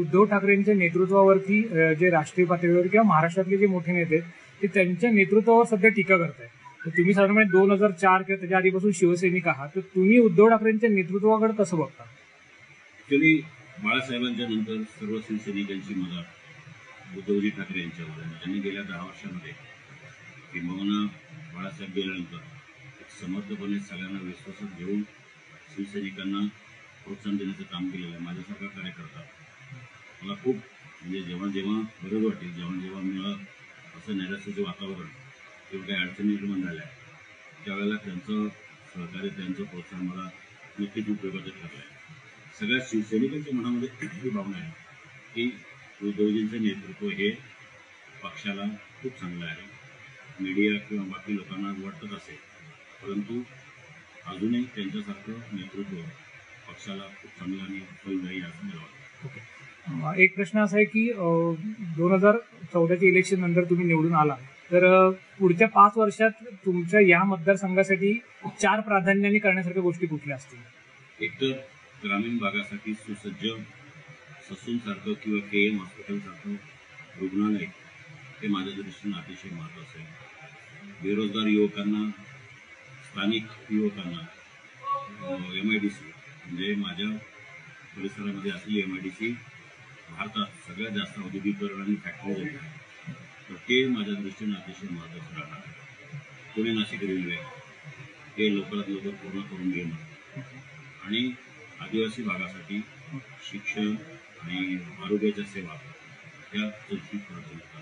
उद्धव ठाकरेंच्या नेतृत्वावरती जे राष्ट्रीय पातळीवर किंवा महाराष्ट्रातले जे मोठे नेते आहेत ते त्यांच्या नेतृत्वावर सध्या टीका करताय. तर तुम्ही साधारणपणे 2004 किंवा त्याच्या आधीपासून शिवसैनिक आहात, तर तुम्ही उद्धव ठाकरेंच्या नेतृत्वाकडे कसं बघता? ऍक्च्युली बाळासाहेबांच्या नंतर सर्व शिवसैनिकांची मदत उद्धवजी ठाकरे यांच्यावर आहे. त्यांनी गेल्या 10 वर्षामध्ये किंबहुना बाळासाहेब गेल्यानंतर समर्थपणे सगळ्यांना विश्वासात घेऊन शिवसैनिकांना प्रोत्साहन देण्याचं काम केलेलं आहे. माझ्यासारखा कार्यकर्ता मला खूप म्हणजे जेव्हा जेव्हा गरज वाटेल, जेव्हा जेव्हा मला असं नैराश्याचं वातावरण किंवा काही अडचणी निर्माण झाल्या त्यावेळेला त्यांचं सहकार्य, त्यांचं प्रोत्साहन मला नक्कीच उपयोगाचं ठरलं आहे. सगळ्या शिवसैनिकांच्या मनामध्ये ही भावना आहे की उद्धवजींचं नेतृत्व हे पक्षाला खूप चांगलं आहे. मीडिया किंवा बाकी लोकांना वाटत असेल, परंतु अजूनही त्यांच्यासारखं नेतृत्व पक्षाला खूप चांगलं आणि फलदायी असं मला वाटतं. एक प्रश्न असा आहे की 2014च्या इलेक्शन नंतर तुम्ही निवडून आला, तर पुढच्या 5 वर्षात तुमच्या या मतदारसंघासाठी 4 प्राधान्याने करण्यासारख्या गोष्टी कुठल्या असतील? एकतर ग्रामीण भागासाठी सुसज्ज ससूनसारखं किंवा KM हॉस्पिटलसारखं रुग्णालय हे माझ्या दृष्टीनं अतिशय महत्त्वाचं आहे. बेरोजगार युवकांना, स्थानिक युवकांना MIDC म्हणजे माझ्या परिसरामध्ये असलेली MIDC भारतात सगळ्यात जास्त औद्योगिकरण आणि फॅक्टरी आहे, तर ते माझ्या दृष्टीनं अतिशय महत्त्वाचं राहणार आहे. पुणे नाशिक रेल्वे हे लवकरात लवकर पूर्ण करून घेणं आणि आदिवासी भागासाठी शिक्षण आणि आरोग्याच्या सेवा या चौथी प्राधान्यता